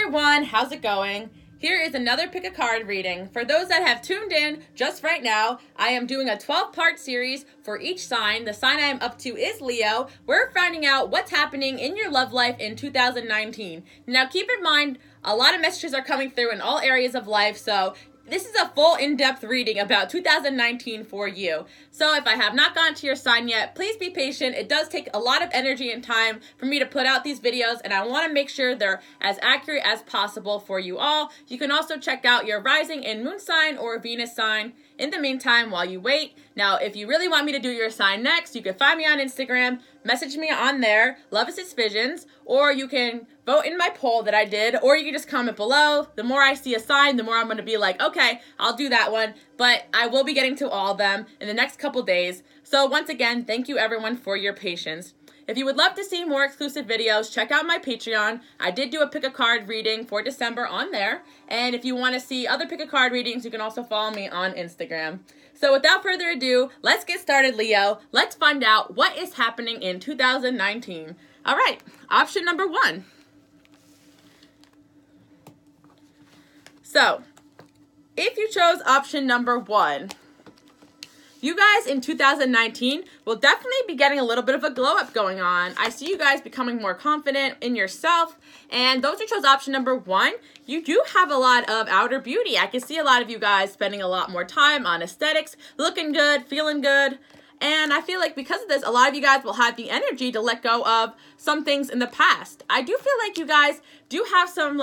everyone, how's it going? Here is another pick a card reading. For those that have tuned in just right now, I am doing a 12-part series for each sign. The sign I am up to is Leo. We're finding out what's happening in your love life in 2019. Now keep in mind, a lot of messages are coming through in all areas of life, so this is a full in-depth reading about 2019 for you. So if I have not gotten to your sign yet, please be patient. It does take a lot of energy and time for me to put out these videos, and I want to make sure they're as accurate as possible for you all. You can also check out your rising and moon sign or Venus sign in the meantime while you wait. Now, if you really want me to do your sign next, you can find me on Instagram, message me on there, Love Assist Visions, or you can vote in my poll that I did, or you can just comment below. The more I see a sign, the more I'm going to be like, okay, I'll do that one. But I will be getting to all of them in the next couple days. So once again, thank you everyone for your patience. If you would love to see more exclusive videos, check out my Patreon. I did do a pick a card reading for December on there. And if you want to see other pick a card readings, you can also follow me on Instagram. So without further ado, let's get started, Leo. Let's find out what is happening in 2019. All right, option number 1. So, if you chose option number 1, you guys in 2019 will definitely be getting a little bit of a glow up going on. I see you guys becoming more confident in yourself. And those who chose option number 1, you do have a lot of outer beauty. I can see a lot of you guys spending a lot more time on aesthetics, looking good, feeling good. And I feel like because of this, a lot of you guys will have the energy to let go of some things in the past. I do feel like you guys do have some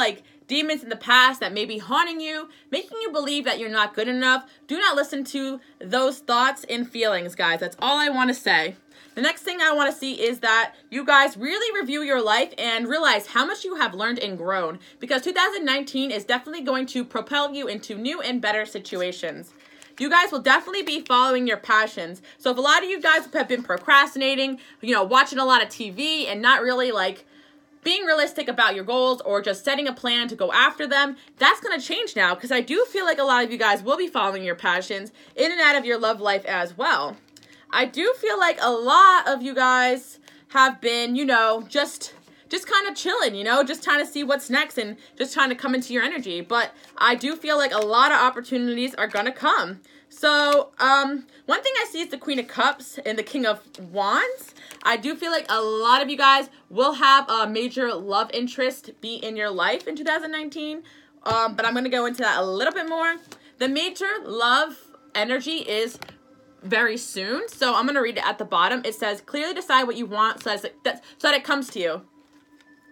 demons in the past that may be haunting you, making you believe that you're not good enough. Do not listen to those thoughts and feelings, guys. That's all I want to say. The next thing I want to see is that you guys really review your life and realize how much you have learned and grown, because 2019 is definitely going to propel you into new and better situations. You guys will definitely be following your passions. So if a lot of you guys have been procrastinating, watching a lot of TV and not really being realistic about your goals or just setting a plan to go after them, that's going to change now, because I do feel like a lot of you guys will be following your passions in and out of your love life as well. I do feel like a lot of you guys have been, just kind of chilling, just trying to see what's next and just trying to come into your energy. But I do feel like a lot of opportunities are going to come. So, one thing I see is the Queen of Cups and the King of Wands. I do feel like a lot of you guys will have a major love interest be in your life in 2019. But I'm going to go into that a little bit more. The major love energy is very soon. So I'm going to read it at the bottom. It says, clearly decide what you want so that it comes to you.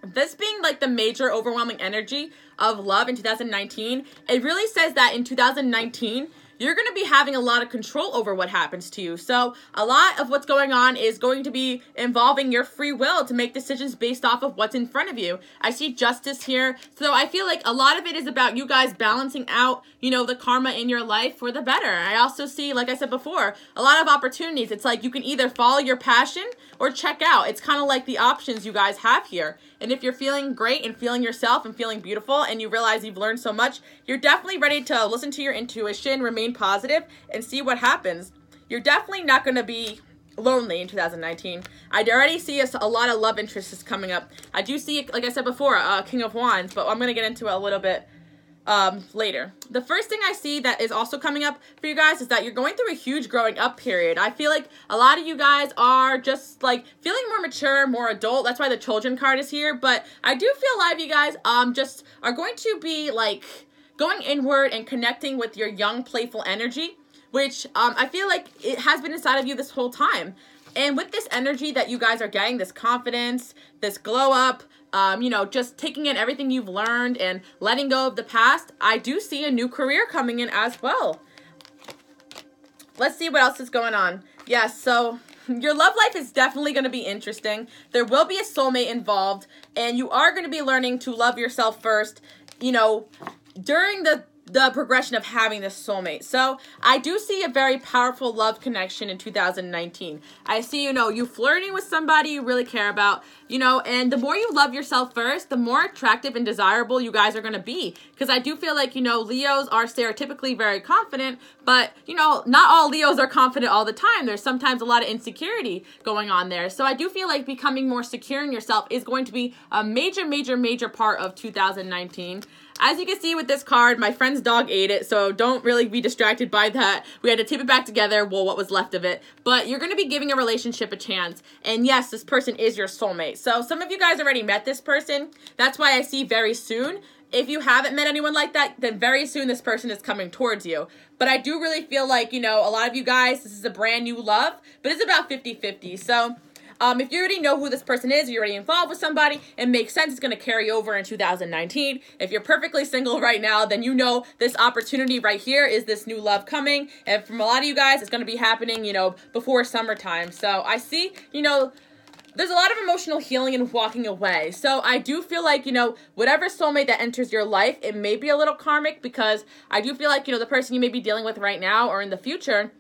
This being the major overwhelming energy of love in 2019, it really says that in 2019, you're going to be having a lot of control over what happens to you. So a lot of what's going on is going to be involving your free will to make decisions based off of what's in front of you. I see justice here. So I feel like a lot of it is about you guys balancing out, the karma in your life for the better. I also see, like I said before, a lot of opportunities. It's you can either follow your passion or check out. It's kind of like the options you guys have here. And if you're feeling great and feeling yourself and feeling beautiful and you realize you've learned so much, you're definitely ready to listen to your intuition, remain positive, and see what happens. You're definitely not going to be lonely in 2019. I already see a lot of love interests coming up. I do see, like I said before, King of Wands, but I'm going to get into it a little bit later. The first thing I see that is also coming up for you guys is that you're going through a huge growing up period. I feel like a lot of you guys are just feeling more mature, more adult. That's why the children card is here. But I do feel a lot of you guys just are going to be going inward and connecting with your young, playful energy, which I feel like it has been inside of you this whole time. And with this energy that you guys are getting, this confidence, this glow up, just taking in everything you've learned and letting go of the past, I do see a new career coming in as well. Let's see what else is going on. Yes, so your love life is definitely going to be interesting. There will be a soulmate involved, and you are going to be learning to love yourself first. During the progression of having this soulmate. So I do see a very powerful love connection in 2019. I see, you flirting with somebody you really care about, and the more you love yourself first, the more attractive and desirable you guys are going to be. Because I do feel like, Leos are stereotypically very confident, but, not all Leos are confident all the time. There's sometimes a lot of insecurity going on there. So I do feel like becoming more secure in yourself is going to be a major, major, major part of 2019. As you can see with this card, my friend's dog ate it, so don't really be distracted by that. We had to tape it back together, what was left of it. But you're going to be giving a relationship a chance. And yes, this person is your soulmate. So some of you guys already met this person. That's why I see very soon. If you haven't met anyone like that, then very soon this person is coming towards you. But I do really feel like, a lot of you guys, this is a brand new love, but it's about 50-50. So if you already know who this person is, you're already involved with somebody, it makes sense it's going to carry over in 2019. If you're perfectly single right now, then this opportunity right here is this new love coming. And from a lot of you guys, it's going to be happening, before summertime. So I see, there's a lot of emotional healing and walking away. So I do feel like, whatever soulmate that enters your life, it may be a little karmic, because I do feel like, the person you may be dealing with right now or in the future,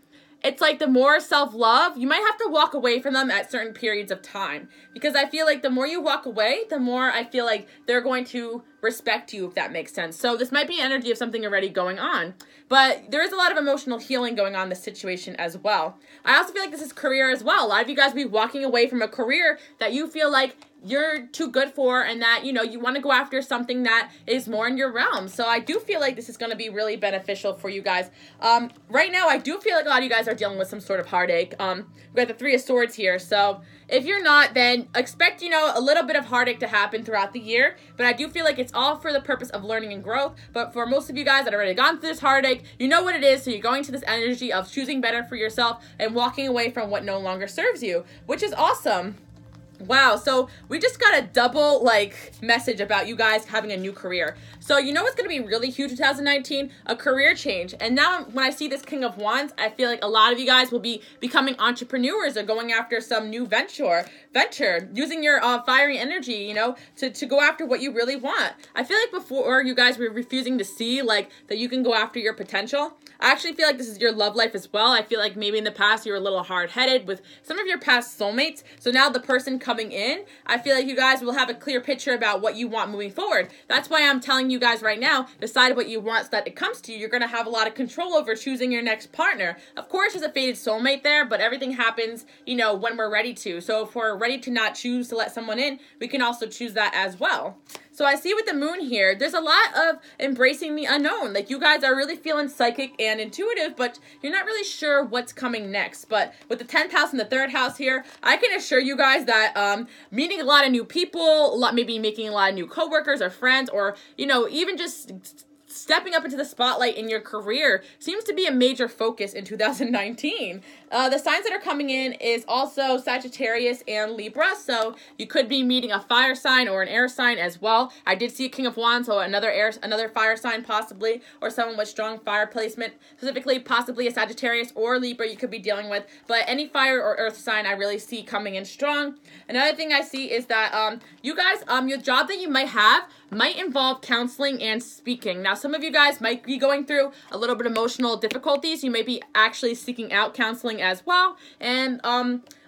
it's like the more self-love, you might have to walk away from them at certain periods of time. Because I feel like the more you walk away, the more I feel like they're going to respect you, if that makes sense. So this might be energy of something already going on. But there is a lot of emotional healing going on in this situation as well. I also feel like this is career as well. A lot of you guys will be walking away from a career that you feel like you're too good for, and that, you want to go after something that is more in your realm. So I do feel like this is going to be really beneficial for you guys. Right now, I do feel like a lot of you guys are dealing with some sort of heartache. We've got the Three of Swords here. So if you're not, then expect, a little bit of heartache to happen throughout the year. But I do feel like it's all for the purpose of learning and growth. But for most of you guys that have already gone through this heartache, you know what it is. So you're going to this energy of choosing better for yourself and walking away from what no longer serves you, which is awesome. Wow, so we just got a double, message about you guys having a new career. So you know what's going to be really huge in 2019? A career change. And now when I see this King of Wands, I feel like a lot of you guys will be becoming entrepreneurs or going after some new venture, using your fiery energy, to go after what you really want. I feel like before you guys were refusing to see, that you can go after your potential. I actually feel like this is your love life as well. I feel like maybe in the past you were a little hard-headed with some of your past soulmates. So now the person coming in, I feel like you guys will have a clear picture about what you want moving forward. That's why I'm telling you guys right now, decide what you want so that it comes to you. You're going to have a lot of control over choosing your next partner. Of course, there's a fated soulmate there, but everything happens, when we're ready to. So if we're ready to not choose to let someone in, we can also choose that as well. So I see with the moon here, there's a lot of embracing the unknown. You guys are really feeling psychic and intuitive, but you're not really sure what's coming next. But with the 10th house and the 3rd house here, I can assure you guys that meeting a lot of new people, maybe making a lot of new coworkers or friends, or, even just stepping up into the spotlight in your career seems to be a major focus in 2019. The signs that are coming in is also Sagittarius and Libra, so you could be meeting a fire sign or an air sign as well. I did see a King of Wands, so another fire sign possibly, or someone with strong fire placement, specifically possibly a Sagittarius or Libra you could be dealing with, but any fire or earth sign I really see coming in strong. Another thing I see is that you guys, your job that you might have might involve counseling and speaking. Now, some of you guys might be going through a little bit of emotional difficulties. You may be actually seeking out counseling as well. And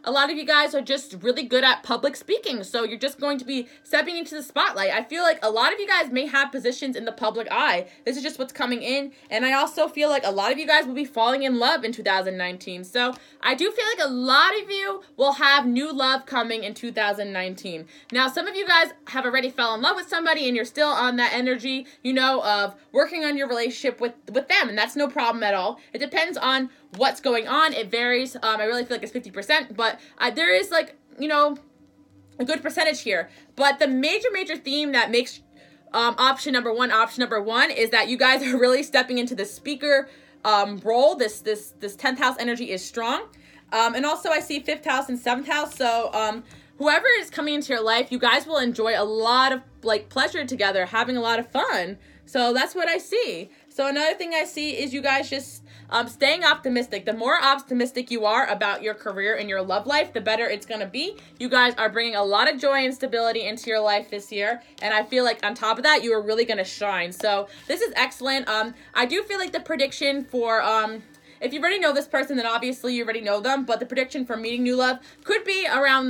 a lot of you guys are just really good at public speaking, so you're just going to be stepping into the spotlight. I feel like a lot of you guys may have positions in the public eye. This is just what's coming in, and I also feel like a lot of you guys will be falling in love in 2019. So I do feel like a lot of you will have new love coming in 2019. Now, some of you guys have already fell in love with somebody, and you're still on that energy, of working on your relationship with them, and that's no problem at all. It depends on what's going on. It varies. I really feel like it's 50%, but there is a good percentage here. But the major theme that makes option number one is that you guys are really stepping into the speaker role. This 10th house energy is strong. And also I see 5th house and 7th house. So whoever is coming into your life, you guys will enjoy a lot of pleasure together, having a lot of fun. So that's what I see. So another thing I see is you guys just staying optimistic. The more optimistic you are about your career and your love life, the better it's going to be. You guys are bringing a lot of joy and stability into your life this year, and I feel like on top of that, you are really going to shine. So this is excellent. I do feel like the prediction for if you already know this person, then obviously you already know them, but the prediction for meeting new love could be around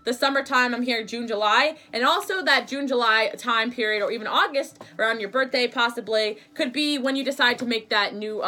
the summertime. I'm here June, July, and also that June, July time period, or even August, around your birthday possibly, could be when you decide to make that new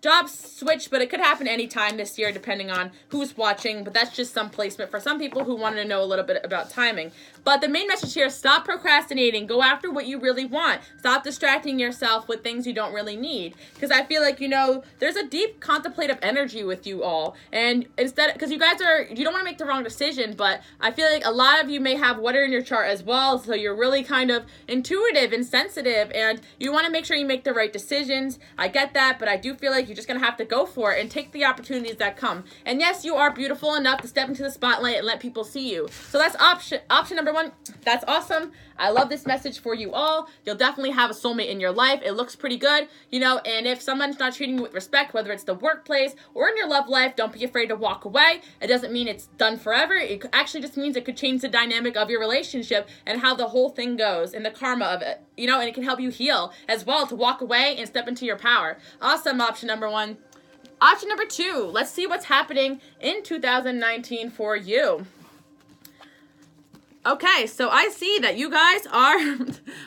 job switch, but it could happen anytime this year depending on who's watching, but that's just some placement for some people who want to know a little bit about timing. But the main message here is stop procrastinating. Go after what you really want. Stop distracting yourself with things you don't really need, because I feel like, you know, there's a deep contemplative energy with you all, and instead, because you guys are, you don't want to make the wrong decision, but I feel like a lot of you may have water in your chart as well, so you're really kind of intuitive and sensitive, and you want to make sure you make the right decisions. I get that, but I do feel like you're just going to have to go for it and take the opportunities that come. And yes, you are beautiful enough to step into the spotlight and let people see you. So that's option number one. That's awesome. I love this message for you all. You'll definitely have a soulmate in your life. It looks pretty good, you know, and if someone's not treating you with respect, whether it's the workplace or in your love life, don't be afraid to walk away. It doesn't mean it's done forever. It actually just means it could change the dynamic of your relationship and how the whole thing goes and the karma of it, you know, and it can help you heal as well, to walk away and step into your power. Awesome, option number one. Option number two, let's see what's happening in 2019 for you. Okay, so I see that you guys are,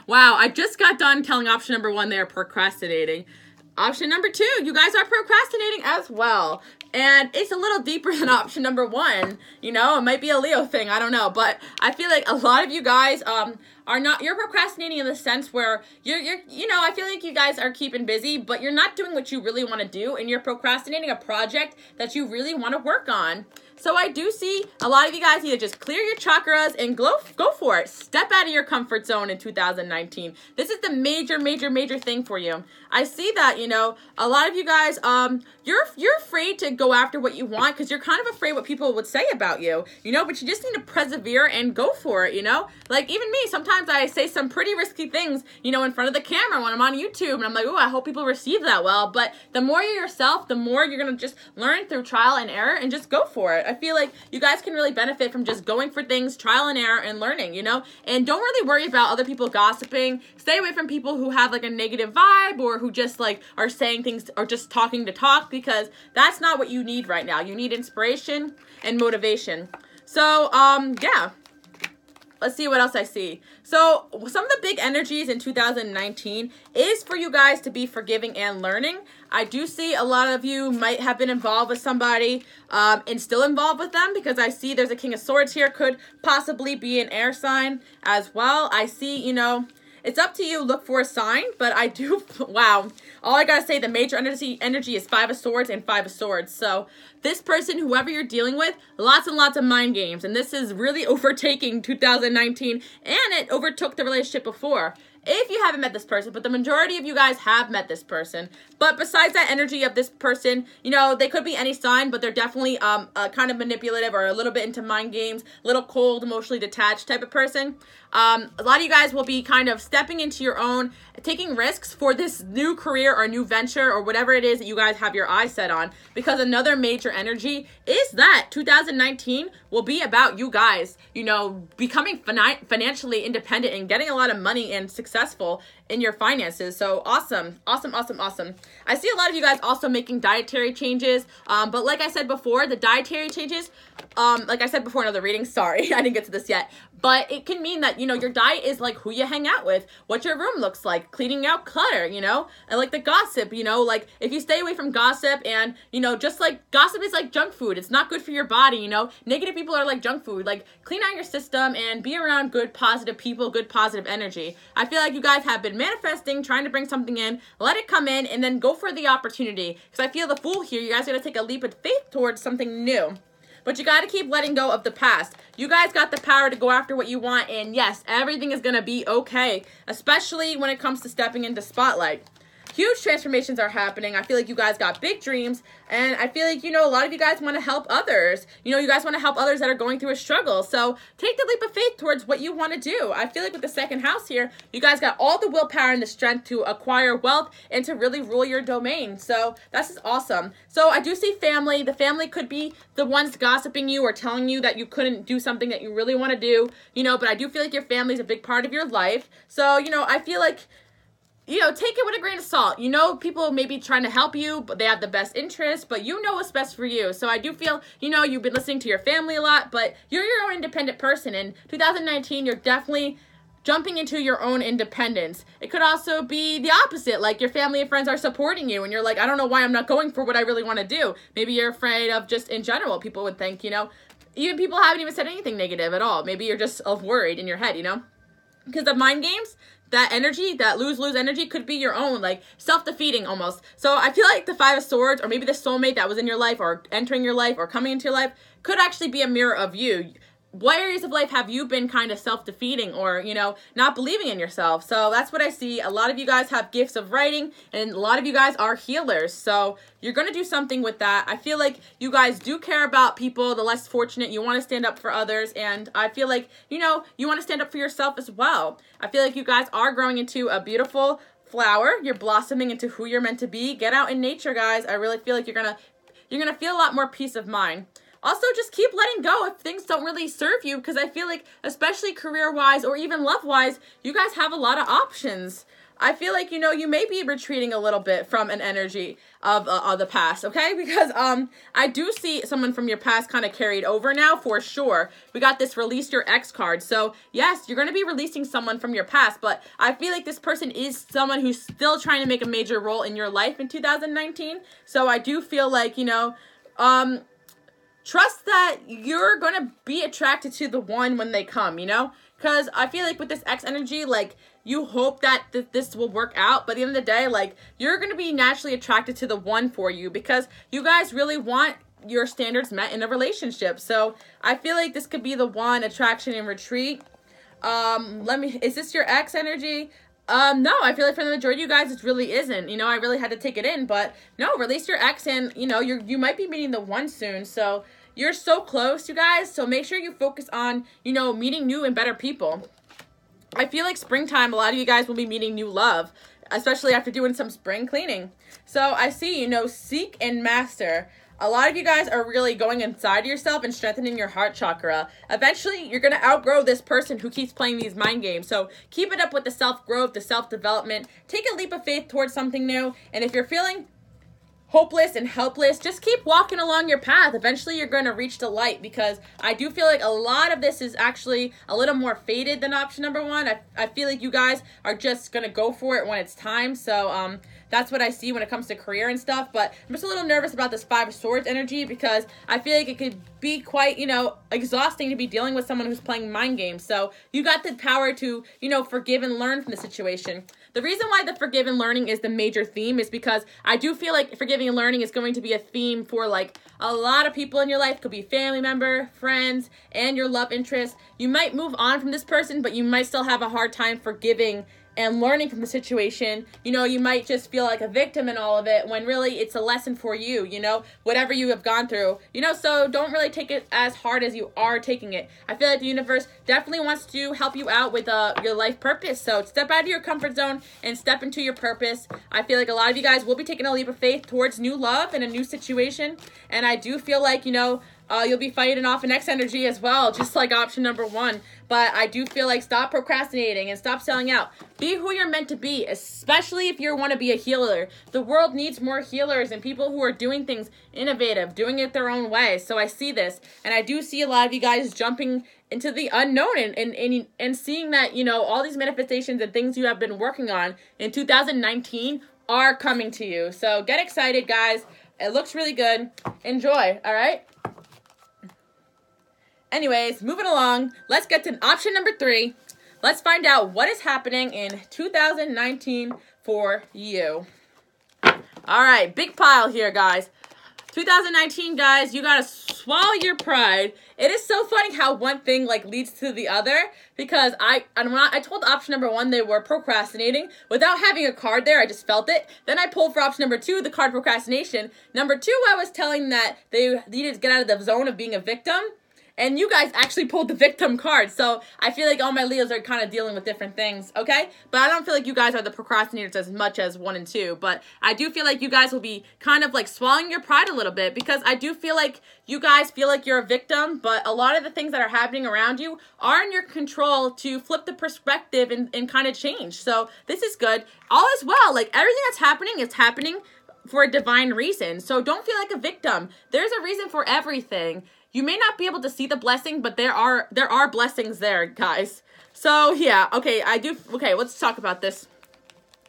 wow, I just got done telling option number one they're procrastinating. Option number two, you guys are procrastinating as well. And it's a little deeper than option number one. You know, it might be a Leo thing, I don't know. But I feel like a lot of you guys are not, you're procrastinating in the sense where you know, I feel like you guys are keeping busy, but you're not doing what you really want to do, and you're procrastinating a project that you really want to work on. So I do see a lot of you guys need to just clear your chakras and go for it. Step out of your comfort zone in 2019. This is the major thing for you. I see that, you know, a lot of you guys, you're afraid to go after what you want because you're kind of afraid what people would say about you, you know, but you just need to persevere and go for it, you know? Like even me, sometimes I say some pretty risky things, you know, in front of the camera when I'm on YouTube, and I'm like, oh, I hope people receive that well. But the more you're yourself, the more you're going to just learn through trial and error and just go for it. I feel like you guys can really benefit from just going for things, trial and error, and learning, you know? And don't really worry about other people gossiping. Stay away from people who have like a negative vibe or who just like are saying things or just talking to talk, because that's not what you need right now. You need inspiration and motivation. So, yeah. Let's see what else I see. So some of the big energies in 2019 is for you guys to be forgiving and learning. I do see a lot of you might have been involved with somebody and still involved with them, because I see there's a King of Swords here. Could possibly be an air sign as well. I see, you know, it's up to you. Look for a sign, but I do, wow. All I gotta say, the major energy is Five of Swords and Five of Swords. So this person, whoever you're dealing with, lots and lots of mind games. And this is really overtaking 2019, and it overtook the relationship before. If you haven't met this person, but the majority of you guys have met this person. But besides that energy of this person, you know, they could be any sign, but they're definitely kind of manipulative or a little bit into mind games, little cold, emotionally detached type of person. A lot of you guys will be kind of stepping into your own, taking risks for this new career or new venture or whatever it is that you guys have your eyes set on, because another major energy is that 2019 will be about you guys, you know, becoming financially independent and getting a lot of money and successful in your finances. So awesome. I see a lot of you guys also making dietary changes, but like I said before, the dietary changes, like I said before in other readings, sorry, I didn't get to this yet, but it can mean that, you know, your diet is like who you hang out with, what your room looks like, cleaning out clutter, you know, and like the gossip, you know, like if you stay away from gossip, and, you know, just like gossip is like junk food. It's not good for your body, you know, negative people are like junk food. Like clean out your system and be around good, positive people, good, positive energy. I feel like you guys have been manifesting, trying to bring something in, let it come in, and then go for the opportunity. Because I feel the Fool here, you guys are going to take a leap of faith towards something new. But you got to keep letting go of the past. You guys got the power to go after what you want. And yes, everything is going to be okay. Especially when it comes to stepping into spotlight. huge transformations are happening. I feel like you guys got big dreams, and I feel like, you know, a lot of you guys want to help others. You know, you guys want to help others that are going through a struggle. So take the leap of faith towards what you want to do. I feel like with the second house here, you guys got all the willpower and the strength to acquire wealth and to really rule your domain. So that's just awesome. So I do see family. The family could be the ones gossiping you or telling you that you couldn't do something that you really want to do, you know, but I do feel like your family is a big part of your life. So, you know, I feel like, you know, take it with a grain of salt. You know, people may be trying to help you, but they have the best interest, but you know what's best for you. So I do feel, you know, you've been listening to your family a lot, but you're your own independent person. In 2019, you're definitely jumping into your own independence. It could also be the opposite, like your family and friends are supporting you and you're like, I don't know why I'm not going for what I really want to do. Maybe you're afraid of just in general, people would think, you know, even people haven't even said anything negative at all. Maybe you're just worried in your head, you know, because the mind games, that energy, that lose-lose energy could be your own, like self-defeating almost. So I feel like the Five of Swords, or maybe the soulmate that was in your life or entering your life or coming into your life, could actually be a mirror of you. What areas of life have you been kind of self-defeating or, you know, not believing in yourself? So that's what I see. A lot of you guys have gifts of writing, and a lot of you guys are healers. So you're going to do something with that. I feel like you guys do care about people, the less fortunate. You want to stand up for others, and I feel like, you know, you want to stand up for yourself as well. I feel like you guys are growing into a beautiful flower. You're blossoming into who you're meant to be. Get out in nature, guys. I really feel like you're going to feel a lot more peace of mind. Also, just keep letting go if things don't really serve you, because I feel like, especially career-wise or even love-wise, you guys have a lot of options. I feel like, you know, you may be retreating a little bit from an energy of the past, okay? Because I do see someone from your past kind of carried over now, for sure. We got this release your ex card. So, yes, you're going to be releasing someone from your past, but I feel like this person is someone who's still trying to make a major role in your life in 2019. So I do feel like, you know, trust that you're going to be attracted to the one when they come, you know? Because I feel like with this X energy, like, you hope that this will work out. But at the end of the day, like, you're going to be naturally attracted to the one for you because you guys really want your standards met in a relationship. So I feel like this could be the one, attraction and retreat. Is this your X energy? No, I feel like for the majority of you guys, it really isn't. You know, I really had to take it in, but no, release your ex and, you know, you might be meeting the one soon. So you're so close, you guys. So make sure you focus on, you know, meeting new and better people. I feel like springtime, a lot of you guys will be meeting new love, especially after doing some spring cleaning. So I see, you know, seek and master. A lot of you guys are really going inside yourself and strengthening your heart chakra. Eventually, you're going to outgrow this person who keeps playing these mind games. So keep it up with the self-growth, the self-development. Take a leap of faith towards something new. And if you're feeling hopeless and helpless, just keep walking along your path. Eventually, you're going to reach the light, because I do feel like a lot of this is actually a little more faded than option number one. I feel like you guys are just going to go for it when it's time. So, that's what I see when it comes to career and stuff. But I'm just a little nervous about this Five of Swords energy, because I feel like it could be quite, you know, exhausting to be dealing with someone who's playing mind games. So you got the power to, you know, forgive and learn from the situation. The reason why the forgive and learning is the major theme is because I do feel like forgiving and learning is going to be a theme for like a lot of people in your life. Could be family member, friends, and your love interest. You might move on from this person, but you might still have a hard time forgiving and learning from the situation. You know, you might just feel like a victim in all of it, when really it's a lesson for you, you know, whatever you have gone through, you know. So don't really take it as hard as you are taking it. I feel like the universe definitely wants to help you out with your life purpose. So step out of your comfort zone and step into your purpose. I feel like a lot of you guys will be taking a leap of faith towards new love and a new situation. And I do feel like, you know, you'll be fighting off an X energy as well, just like option number one. But I do feel like stop procrastinating and stop selling out. Be who you're meant to be, especially if you want to be a healer. The world needs more healers and people who are doing things innovative, doing it their own way. So I see this, and I do see a lot of you guys jumping into the unknown and seeing that, you know, all these manifestations and things you have been working on in 2019 are coming to you. So get excited, guys. It looks really good. Enjoy, all right? Anyways, moving along, let's get to option number 3. Let's find out what is happening in 2019 for you. All right, big pile here, guys. 2019, guys, you gotta swallow your pride. It is so funny how one thing like leads to the other, because I told option number 1 they were procrastinating without having a card there. I just felt it. Then I pulled for option number 2, the card procrastination. Number 2, I was telling that they needed to get out of the zone of being a victim. And you guys actually pulled the victim card. So I feel like all my Leos are kind of dealing with different things, okay? But I don't feel like you guys are the procrastinators as much as 1 and 2. But I do feel like you guys will be kind of like swallowing your pride a little bit, because I do feel like you guys feel like you're a victim, but a lot of the things that are happening around you are in your control to flip the perspective and kind of change. So this is good. All is well. Like, everything that's happening is happening for a divine reason. So don't feel like a victim. There's a reason for everything. You may not be able to see the blessing, but there are blessings there, guys. So, yeah, okay, let's talk about this.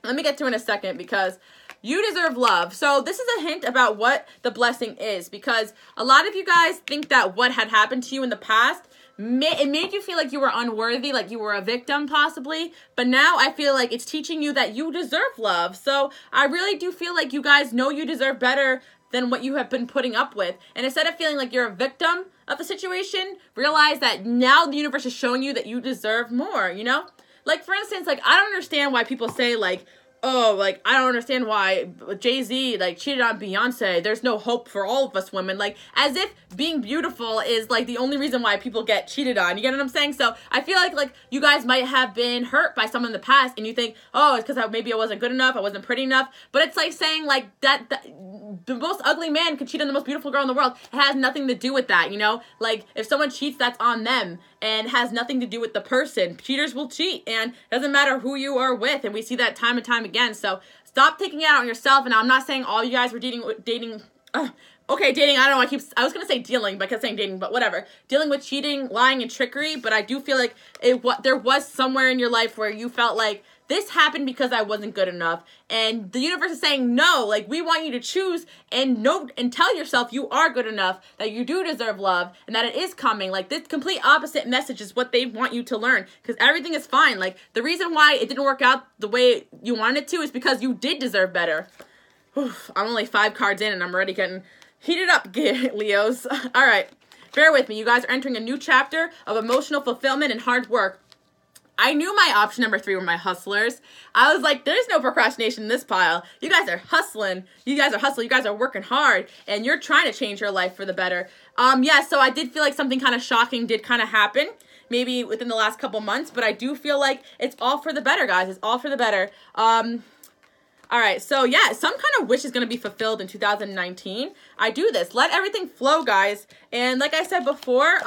Let me get to it in a second, because you deserve love. So this is a hint about what the blessing is, because a lot of you guys think that what had happened to you in the past, it made you feel like you were unworthy, like you were a victim possibly. But now I feel like it's teaching you that you deserve love. So I really do feel like you guys know you deserve better than what you have been putting up with. And instead of feeling like you're a victim of the situation, realize that now the universe is showing you that you deserve more, you know? Like, for instance, like, I don't understand why people say, like, oh, like, I don't understand why Jay-Z, like, cheated on Beyonce. There's no hope for all of us women. Like, as if being beautiful is, like, the only reason why people get cheated on. You get what I'm saying? So I feel like, you guys might have been hurt by someone in the past, and you think, oh, it's because maybe I wasn't good enough, I wasn't pretty enough. But it's like saying, like, that the most ugly man could cheat on the most beautiful girl in the world. It has nothing to do with that, you know? Like, if someone cheats, that's on them, and has nothing to do with the person. Cheaters will cheat, and it doesn't matter who you are with, and we see that time and time again. So stop taking it out on yourself. And I'm not saying all you guys were dating, dating, I don't know, I was going to say dealing, but I kept saying dating, but whatever. Dealing with cheating, lying, and trickery, but I do feel like there was somewhere in your life where you felt like, this happened because I wasn't good enough. And the universe is saying, no, like, we want you to choose and know and tell yourself you are good enough, that you do deserve love, and that it is coming. Like, this complete opposite message is what they want you to learn, because everything is fine. Like, the reason why it didn't work out the way you wanted it to is because you did deserve better. Oof, I'm only 5 cards in, and I'm already getting heated up, Leos. All right, bear with me. You guys are entering a new chapter of emotional fulfillment and hard work. I knew my option number 3 were my hustlers. I was like, there's no procrastination in this pile. You guys are hustling. You guys are hustling. You guys are working hard. And you're trying to change your life for the better. Yeah, so I did feel like something kind of shocking did kind of happen. Maybe within the last couple months. But I do feel like it's all for the better, guys. It's all for the better. All right, so yeah, some kind of wish is going to be fulfilled in 2019. I do this. Let everything flow, guys. And like I said before,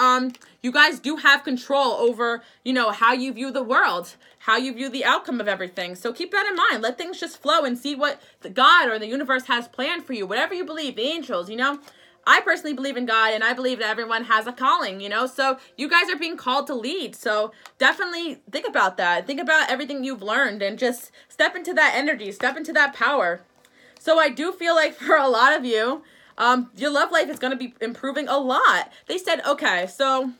you guys do have control over, you know, how you view the world, how you view the outcome of everything. So keep that in mind. Let things just flow and see what the God or the universe has planned for you. Whatever you believe, the angels, you know. I personally believe in God, and I believe that everyone has a calling, you know. So you guys are being called to lead. So definitely think about that. Think about everything you've learned and just step into that energy, step into that power. So I do feel like for a lot of you, your love life is going to be improving a lot. They said, okay, so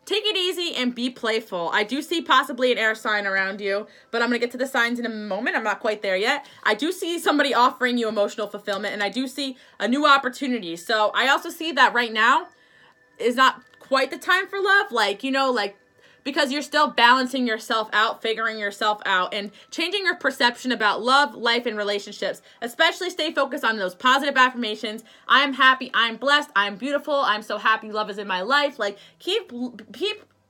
take it easy and be playful. I do see possibly an air sign around you, but I'm going to get to the signs in a moment. I'm not quite there yet. I do see somebody offering you emotional fulfillment, and I do see a new opportunity. So I also see that right now is not quite the time for love. Like, you know, like, because you're still balancing yourself out, figuring yourself out, and changing your perception about love, life, and relationships. Especially stay focused on those positive affirmations. I'm happy, I'm blessed, I'm beautiful, I'm so happy, love is in my life. Like, keep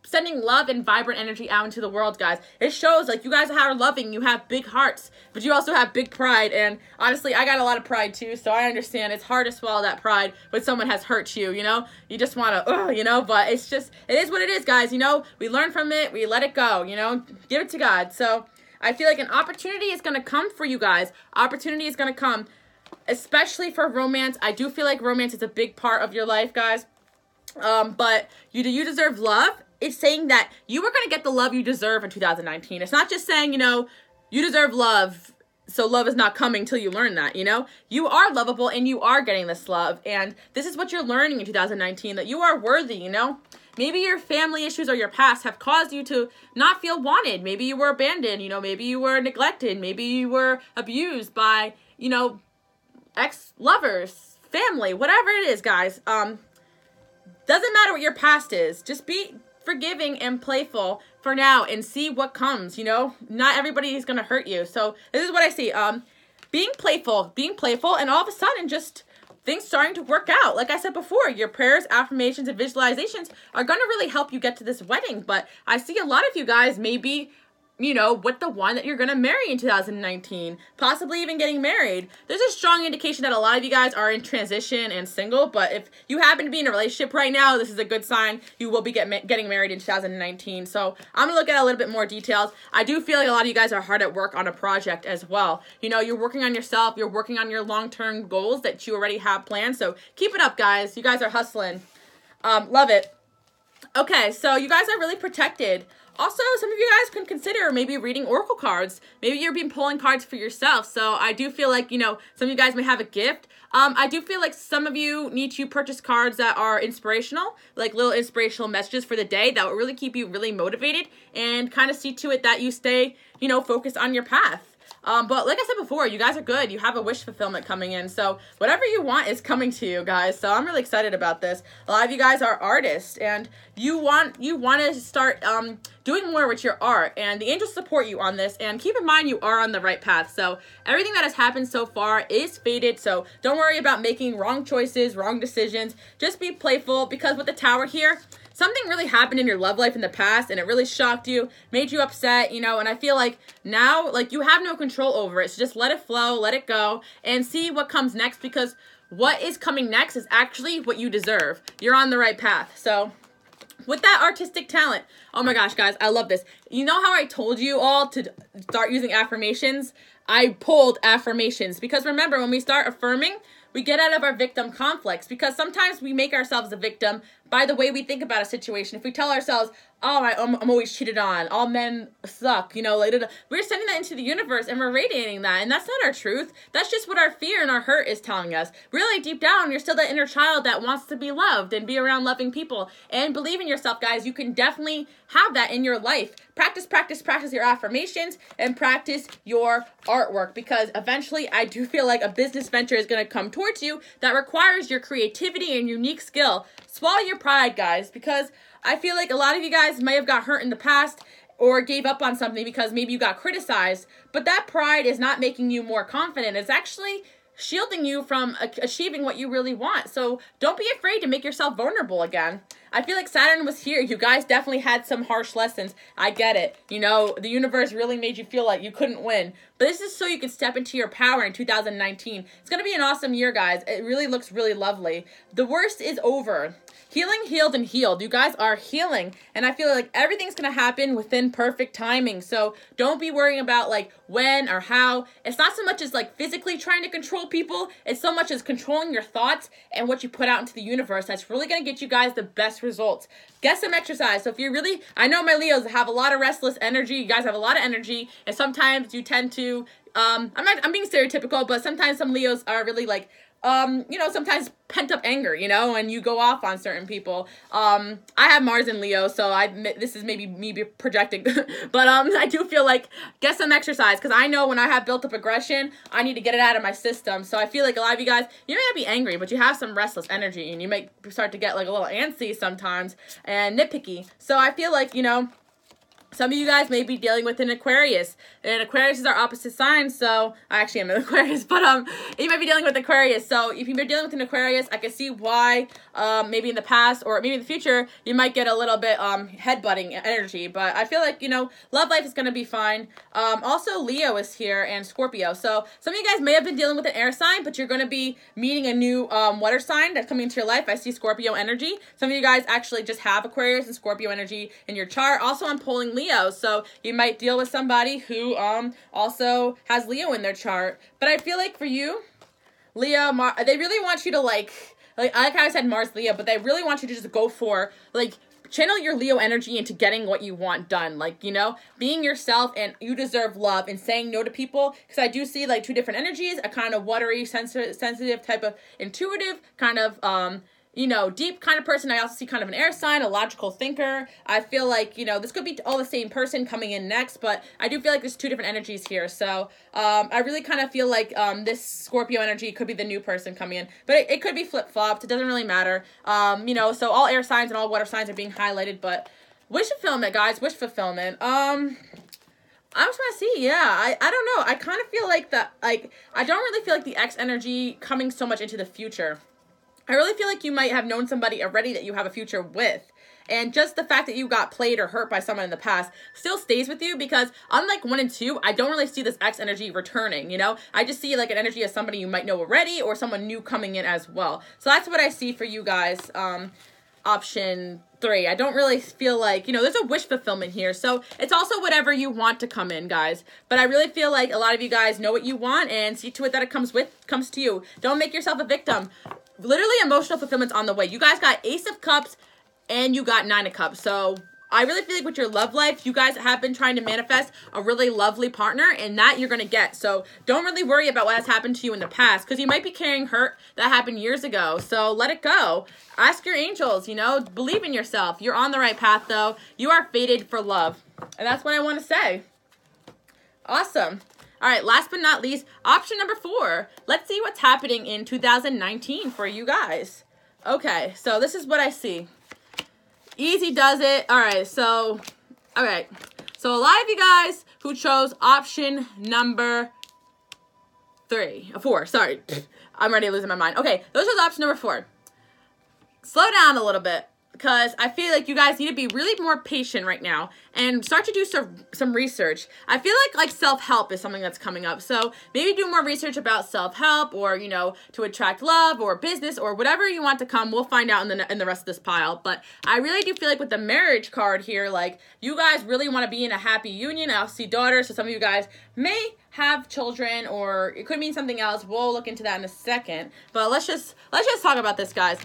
sending love and vibrant energy out into the world, guys. It shows, like, you guys are loving, you have big hearts, but you also have big pride. And honestly, I got a lot of pride too, so I understand it's hard to swallow that pride when someone has hurt you, you know? You just want to, you know, but it's just, it is what it is, guys, you know? We learn from it, we let it go, you know? Give it to God. So I feel like an opportunity is going to come for you guys. Opportunity is going to come, especially for romance. I do feel like romance is a big part of your life, guys. But you deserve love. It's saying that you are going to get the love you deserve in 2019. It's not just saying, you know, you deserve love, so love is not coming till you learn that, you know? You are lovable and you are getting this love. And this is what you're learning in 2019, that you are worthy, you know? Maybe your family issues or your past have caused you to not feel wanted. Maybe you were abandoned, you know, maybe you were neglected. Maybe you were abused by, you know, ex-lovers, family, whatever it is, guys. Doesn't matter what your past is. Just be forgiving and playful for now and see what comes, you know? Not everybody is going to hurt you. So this is what I see. Being playful, and all of a sudden just things starting to work out. Like I said before, your prayers, affirmations, and visualizations are going to really help you get to this wedding. But I see a lot of you guys maybe, you know, with the one that you're going to marry in 2019, possibly even getting married. There's a strong indication that a lot of you guys are in transition and single, but if you happen to be in a relationship right now, this is a good sign. You will be getting married in 2019. So I'm going to look at a little bit more details. I do feel like a lot of you guys are hard at work on a project as well. You know, you're working on yourself. You're working on your long-term goals that you already have planned. So keep it up, guys. You guys are hustling. Love it. Okay, so you guys are really protected. Also, some of you guys can consider maybe reading oracle cards. Maybe you're being pulling cards for yourself. So I do feel like, you know, some of you guys may have a gift. I do feel like some of you need to purchase cards that are inspirational, like little inspirational messages for the day that will really keep you really motivated and kind of see to it that you stay, you know, focused on your path. But like I said before, you guys are good. You have a wish fulfillment coming in. So whatever you want is coming to you guys. So I'm really excited about this. A lot of you guys are artists and you want to start doing more with your art, and the angels support you on this. And keep in mind, you are on the right path. So everything that has happened so far is fated. So don't worry about making wrong choices, wrong decisions. Just be playful, because with the Tower here, something really happened in your love life in the past and it really shocked you, made you upset, you know, and I feel like now, like, you have no control over it. So just let it flow, let it go, and see what comes next, because what is coming next is actually what you deserve. You're on the right path. So with that artistic talent, oh my gosh, guys, I love this. You know how I told you all to start using affirmations? I pulled affirmations, because remember, when we start affirming, we get out of our victim conflicts, because sometimes we make ourselves a victim by the way we think about a situation. If we tell ourselves, oh, I'm always cheated on, all men suck, you know, like, we're sending that into the universe and we're radiating that, and that's not our truth. That's just what our fear and our hurt is telling us. Really, deep down, you're still that inner child that wants to be loved and be around loving people. And believe in yourself, guys. You can definitely have that in your life. Practice your affirmations and practice your artwork, because eventually I do feel like a business venture is going to come towards you that requires your creativity and unique skill. Swallow your pride, guys, because I feel like a lot of you guys may have got hurt in the past or gave up on something because maybe you got criticized, but that pride is not making you more confident. It's actually shielding you from achieving what you really want. So don't be afraid to make yourself vulnerable again. I feel like Saturn was here. You guys definitely had some harsh lessons. I get it. You know, the universe really made you feel like you couldn't win. But this is so you can step into your power in 2019. It's going to be an awesome year, guys. It really looks really lovely. The worst is over. Healing, healed, and healed. You guys are healing. And I feel like everything's going to happen within perfect timing. So don't be worrying about like when or how. It's not so much as like physically trying to control people. It's so much as controlling your thoughts and what you put out into the universe. That's really going to get you guys the best results. Get some exercise. So if you're really, I know my Leos have a lot of restless energy. You guys have a lot of energy. And sometimes you tend to, I'm being stereotypical, but sometimes some Leos are really like, you know, sometimes pent up anger, you know, and you go off on certain people. I have Mars in Leo, so this is maybe me projecting, but I do feel like get some exercise, because I know when I have built up aggression, I need to get it out of my system. So I feel like a lot of you guys, you may not be angry, but you have some restless energy, and you might start to get like a little antsy sometimes and nitpicky. So I feel like, you know, some of you guys may be dealing with an Aquarius, and Aquarius is our opposite sign, so I actually am an Aquarius, but you might be dealing with Aquarius. So if you've been dealing with an Aquarius, I can see why maybe in the past or maybe in the future you might get a little bit headbutting energy, but I feel like, you know, love life is going to be fine. Also, Leo is here and Scorpio, so some of you guys may have been dealing with an air sign, but you're going to be meeting a new water sign that's coming into your life. I see Scorpio energy. Some of you guys actually just have Aquarius and Scorpio energy in your chart. Also, I'm pulling Leo, so you might deal with somebody who also has Leo in their chart. But I feel like for you, Leo, they really want you to like how I said Mars, Leo, but they really want you to just go for, like, channel your Leo energy into getting what you want done. Like, you know, being yourself, and you deserve love, and saying no to people. Because I do see like two different energies, a kind of watery, sensitive type of intuitive kind of, deep kind of person. I also see kind of an air sign, a logical thinker. I feel like, this could be all the same person coming in next, but I do feel like there's two different energies here. So I really kind of feel like this Scorpio energy could be the new person coming in, but it could be flip-flopped. It doesn't really matter. So all air signs and all water signs are being highlighted, but wish fulfillment, guys, wish fulfillment. I just want to see, yeah, I don't know. I kind of feel like I don't really feel like the X energy coming so much into the future. I really feel like you might have known somebody already that you have a future with. And just the fact that you got played or hurt by someone in the past still stays with you, because unlike 1 and 2, I don't really see this X energy returning, I just see like an energy of somebody you might know already or someone new coming in as well. So that's what I see for you guys. Option 3. I don't really feel like, there's a wish fulfillment here. So it's also whatever you want to come in, guys. But I really feel like a lot of you guys know what you want and see to it that it comes to you. Don't make yourself a victim. Literally, emotional fulfillment's on the way. You guys got Ace of Cups and you got 9 of Cups. So I really feel like with your love life, you guys have been trying to manifest a really lovely partner, and that you're going to get. So don't really worry about what has happened to you in the past, because you might be carrying hurt that happened years ago. So let it go. Ask your angels, believe in yourself. You're on the right path, though. You are fated for love. And that's what I want to say. Awesome. All right, last but not least, option number 4. Let's see what's happening in 2019 for you guys. Okay, so this is what I see. Easy does it. All right, so a lot of you guys who chose option number 4, sorry. I'm already losing my mind. Okay, those was option number 4. Slow down a little bit, because I feel like you guys need to be really more patient right now and start to do some research. I feel like self-help is something that's coming up. So maybe do more research about self-help, or, to attract love or business or whatever you want to come. We'll find out in the rest of this pile. But I really do feel like with the marriage card here, like you guys really want to be in a happy union. I'll see daughters. So some of you guys may have children, or it could mean something else. We'll look into that in a second. But let's just talk about this, guys.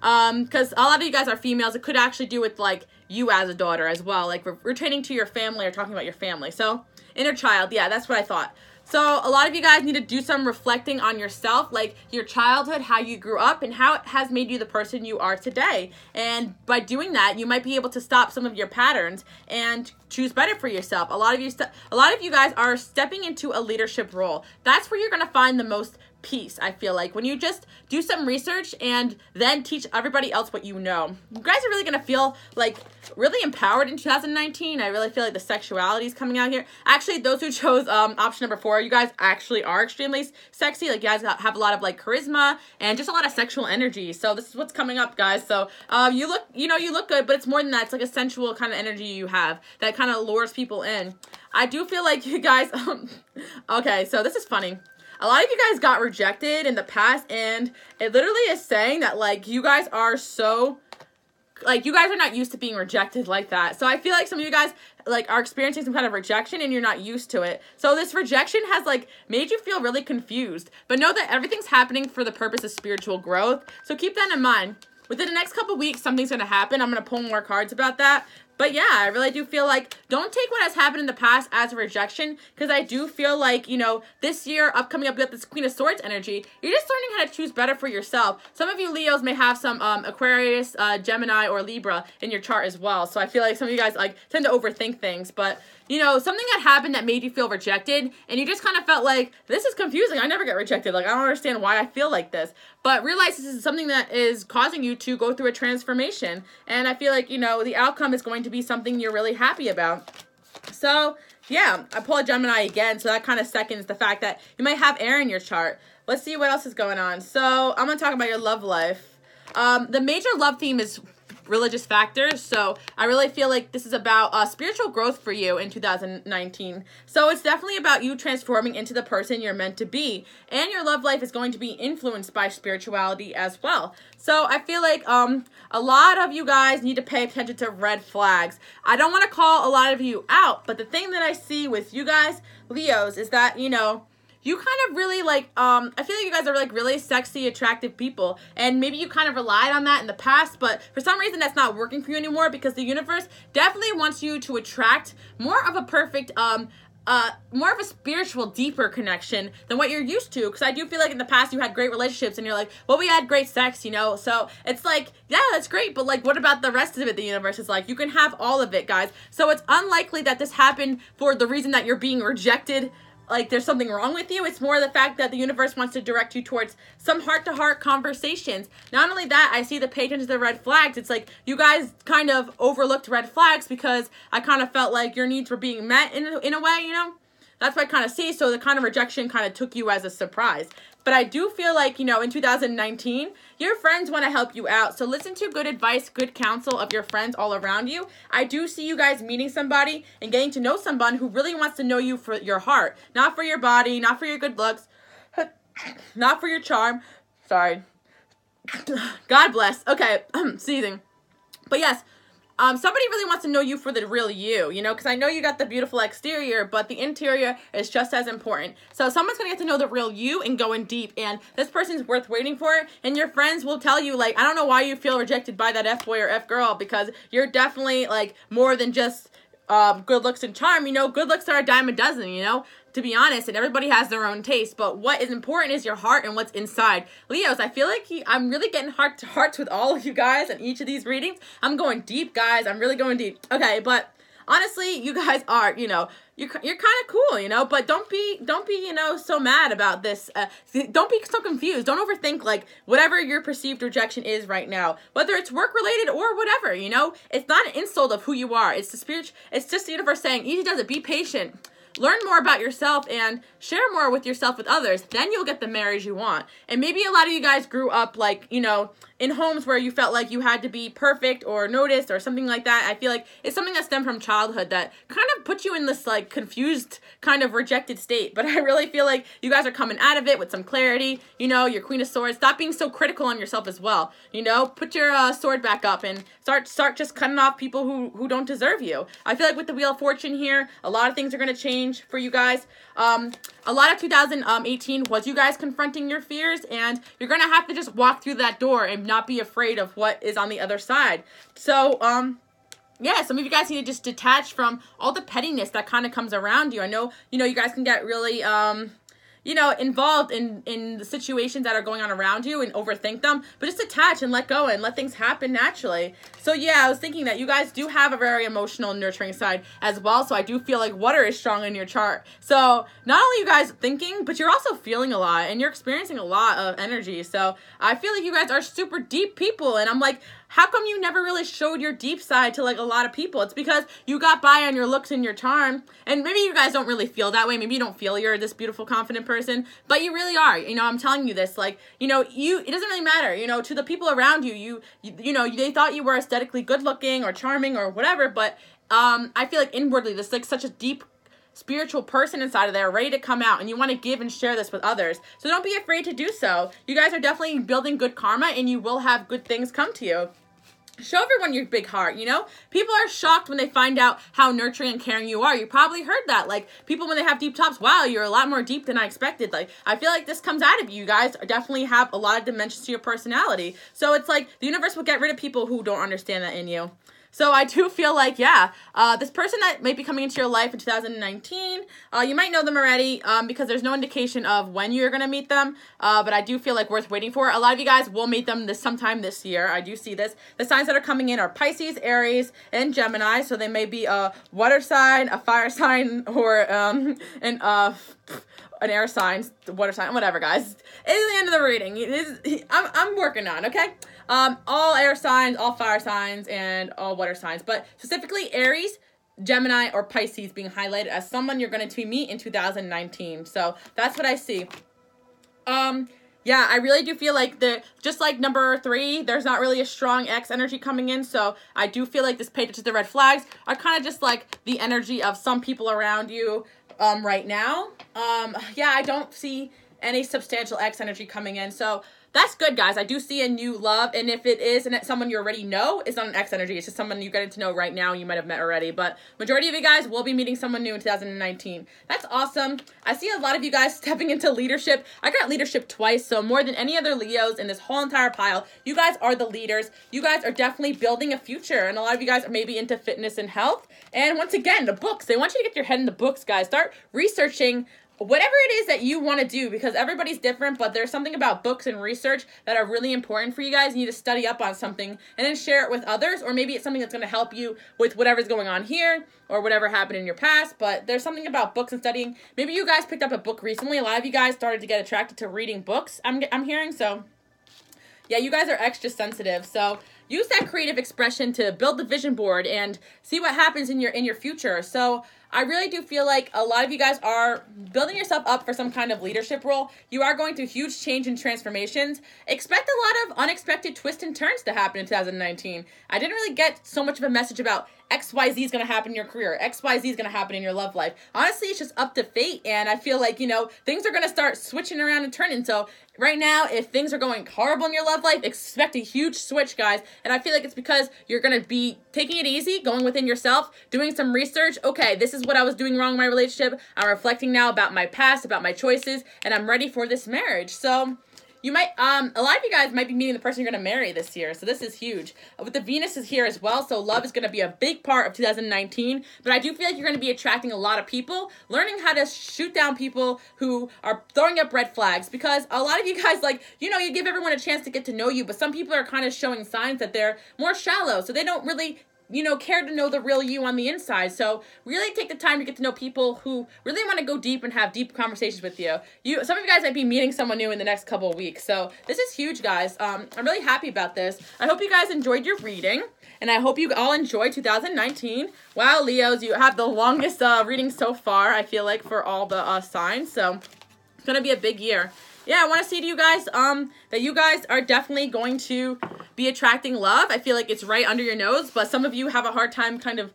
Because a lot of you guys are females. It could actually do with like you as a daughter as well, like returning to your family or talking about your family. So inner child, yeah, that's what I thought. So a lot of you guys need to do some reflecting on yourself, like your childhood, how you grew up, and how it has made you the person you are today. And by doing that, you might be able to stop some of your patterns and choose better for yourself. A lot of you guys are stepping into a leadership role. That's where you're going to find the most peace, I feel like, when you just do some research and then teach everybody else what you know. You guys are really going to feel like really empowered in 2019. I really feel like the sexuality is coming out here. Actually, those who chose option number 4, you guys actually are extremely sexy. Like, you guys have a lot of like charisma and just a lot of sexual energy. So this is what's coming up, guys. So you look good, but it's more than that. It's like a sensual kind of energy you have that kind of lures people in. I do feel like you guys okay, so this is funny. A lot of you guys got rejected in the past, and it literally is saying that, like, you guys are so, like, you guys are not used to being rejected like that. So I feel like some of you guys, like, are experiencing some kind of rejection, and you're not used to it. So this rejection has, like, made you feel really confused. But know that everything's happening for the purpose of spiritual growth. So keep that in mind. Within the next couple weeks, something's going to happen. I'm going to pull more cards about that. But yeah, I really do feel like don't take what has happened in the past as a rejection, because I do feel like, this year, upcoming up, you got this Queen of Swords energy. You're just learning how to choose better for yourself. Some of you Leos may have some Aquarius, Gemini, or Libra in your chart as well. So I feel like some of you guys like tend to overthink things. But, something that happened that made you feel rejected, and you just kind of felt like, this is confusing. I never get rejected. Like, I don't understand why I feel like this. But realize this is something that is causing you to go through a transformation. And I feel like, the outcome is going to be something you're really happy about. So, yeah, I pull a Gemini again, so that kind of seconds the fact that you might have air in your chart. Let's see what else is going on. So, I'm going to talk about your love life. The major love theme is religious factors, so I really feel like this is about spiritual growth for you in 2019. So it's definitely about you transforming into the person you're meant to be, and your love life is going to be influenced by spirituality as well. So I feel like a lot of you guys need to pay attention to red flags. I don't want to call a lot of you out, but the thing that I see with you guys, Leos, is that, you kind of really like, I feel like you guys are like really sexy, attractive people, and maybe you kind of relied on that in the past, but for some reason that's not working for you anymore, because the universe definitely wants you to attract more of a perfect more of a spiritual, deeper connection than what you're used to. Because I do feel like in the past you had great relationships and you're like, well, we had great sex, you know? So it's like, yeah, that's great. But like, what about the rest of it? The universe is like, you can have all of it, guys. So it's unlikely that this happened for the reason that you're being rejected. Like there's something wrong with you. It's more the fact that the universe wants to direct you towards some heart-to-heart conversations. Not only that, I see the pay attention to the red flags. It's like you guys kind of overlooked red flags because I kind of felt like your needs were being met in a way, you know? That's what I kind of see. So the kind of rejection kind of took you as a surprise. But I do feel like, you know, in 2019, your friends want to help you out. So listen to good advice, good counsel of your friends all around you. I do see you guys meeting somebody and getting to know someone who really wants to know you for your heart. Not for your body, not for your good looks, not for your charm. Sorry. God bless. Okay, seething. But yes, somebody really wants to know you for the real you know, because I know you got the beautiful exterior, but the interior is just as important. So someone's going to get to know the real you and go in deep, and this person's worth waiting for, and your friends will tell you, like, I don't know why you feel rejected by that F-boy or F-girl, because you're definitely, like, more than just good looks and charm. You know, good looks are a dime a dozen, you know, to be honest, and everybody has their own taste, but what is important is your heart and what's inside. Leos, I feel like I'm really getting heart to hearts with all of you guys in each of these readings. I'm going deep, guys. I'm really going deep. Okay, but honestly, you guys are, you know, you're kind of cool, you know, but don't be, you know, so mad about this. Don't be so confused. Don't overthink, like, whatever your perceived rejection is right now, whether it's work related or whatever, you know, it's not an insult of who you are. It's it's just the universe saying, easy does it, be patient. Learn more about yourself and share more with yourself with others. Then you'll get the marriage you want. And maybe a lot of you guys grew up, like, you know, in homes where you felt like you had to be perfect or noticed or something like that. I feel like it's something that stemmed from childhood that kind of put you in this, like, confused, kind of rejected state. But I really feel like you guys are coming out of it with some clarity. You know, your Queen of Swords. Stop being so critical on yourself as well. You know, put your sword back up and start just cutting off people who don't deserve you. I feel like with the Wheel of Fortune here, a lot of things are going to change for you guys. A lot of 2018 was you guys confronting your fears, and you're going to have to just walk through that door and not be afraid of what is on the other side. So, yeah, some of you guys need to just detach from all the pettiness that kind of comes around you. I know, you know, you guys can get really, you know, involved in the situations that are going on around you and overthink them, but just detach and let go and let things happen naturally. So yeah, I was thinking that you guys do have a very emotional, nurturing side as well. So I do feel like water is strong in your chart. So not only you guys thinking, but you're also feeling a lot and you're experiencing a lot of energy. So I feel like you guys are super deep people, and I'm like, how come you never really showed your deep side to, like, a lot of people? It's because you got by on your looks and your charm. And maybe you guys don't really feel that way. Maybe you don't feel you're this beautiful, confident person, but you really are. You know, I'm telling you this, like, you know, it doesn't really matter, you know, to the people around you, you know, they thought you were aesthetically good looking or charming or whatever, but I feel like inwardly, this, like, such a deep spiritual person inside of there ready to come out, and you want to give and share this with others. So don't be afraid to do so. You guys are definitely building good karma, and you will have good things come to you. Show everyone your big heart, you know? People are shocked when they find out how nurturing and caring you are. You probably heard that. Like, people when they have deep tops, wow, you're a lot more deep than I expected. Like, I feel like this comes out of you. You guys definitely have a lot of dimensions to your personality. So it's like the universe will get rid of people who don't understand that in you. So I do feel like, yeah, this person that might be coming into your life in 2019, you might know them already because there's no indication of when you're going to meet them, but I do feel like worth waiting for. A lot of you guys will meet them sometime this year. I do see this. The signs that are coming in are Pisces, Aries, and Gemini, so they may be a water sign, a fire sign, or an air sign, water sign, whatever, guys. It is the end of the reading. I'm working on, okay? All air signs, all fire signs, and all water signs. But specifically Aries, Gemini, or Pisces being highlighted as someone you're going to meet in 2019. So that's what I see. Yeah, I really do feel like just like number 3, there's not really a strong X energy coming in. So I do feel like this page to the red flags are kind of just like the energy of some people around you right now. Yeah, I don't see any substantial X energy coming in. So that's good, guys. I do see a new love, and if it is and someone you already know, it's not an ex energy. It's just someone you're getting to know right now. You might have met already, but majority of you guys will be meeting someone new in 2019. That's awesome. I see a lot of you guys stepping into leadership. I got leadership twice, so more than any other Leos in this whole entire pile, you guys are the leaders. You guys are definitely building a future, and a lot of you guys are maybe into fitness and health. And once again, the books. They want you to get your head in the books, guys. Start researching whatever it is that you want to do, because everybody's different, but there's something about books and research that are really important for you guys. You need to study up on something and then share it with others, or maybe it's something that's going to help you with whatever's going on here or whatever happened in your past. But there's something about books and studying. Maybe you guys picked up a book recently. A lot of you guys started to get attracted to reading books, I'm hearing. So yeah, you guys are extra sensitive. So use that creative expression to build the vision board and see what happens in your future. So I really do feel like a lot of you guys are building yourself up for some kind of leadership role. You are going through huge change and transformations. Expect a lot of unexpected twists and turns to happen in 2019. I didn't really get so much of a message about XYZ is going to happen in your career. XYZ is going to happen in your love life. Honestly, it's just up to fate. And I feel like, things are going to start switching around and turning. So right now, if things are going horrible in your love life, expect a huge switch, guys. And I feel like it's because you're going to be taking it easy, going within yourself, doing some research. Okay, this is what I was doing wrong in my relationship. I'm reflecting now about my past, about my choices, and I'm ready for this marriage. So you might, a lot of you guys might be meeting the person you're going to marry this year. So this is huge. With the Venus is here as well. So love is going to be a big part of 2019. But I do feel like you're going to be attracting a lot of people, learning how to shoot down people who are throwing up red flags. Because a lot of you guys, you give everyone a chance to get to know you. But some people are kind of showing signs that they're more shallow. So they don't really care to know the real you on the inside. So really take the time to get to know people who really want to go deep and have deep conversations with you. Some of you guys might be meeting someone new in the next couple of weeks. So this is huge, guys. I'm really happy about this. I hope you guys enjoyed your reading, and I hope you all enjoy 2019. Wow, Leos, you have the longest reading so far, I feel like, for all the signs. So it's going to be a big year. Yeah, I want to say to you guys that you guys are definitely going to be attracting love. I feel like it's right under your nose, but some of you have a hard time kind of,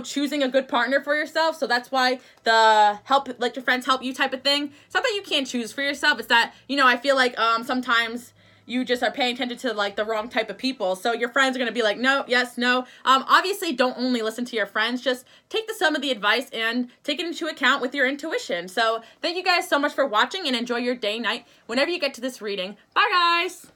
choosing a good partner for yourself. So that's why the let your friends help you type of thing. It's not that you can't choose for yourself. It's that, I feel like sometimes you just are paying attention to the wrong type of people. So your friends are going to be like, no, yes, no. Obviously, don't only listen to your friends. Just take some of the advice and take it into account with your intuition. So thank you guys so much for watching, and enjoy your day, night, whenever you get to this reading. Bye, guys.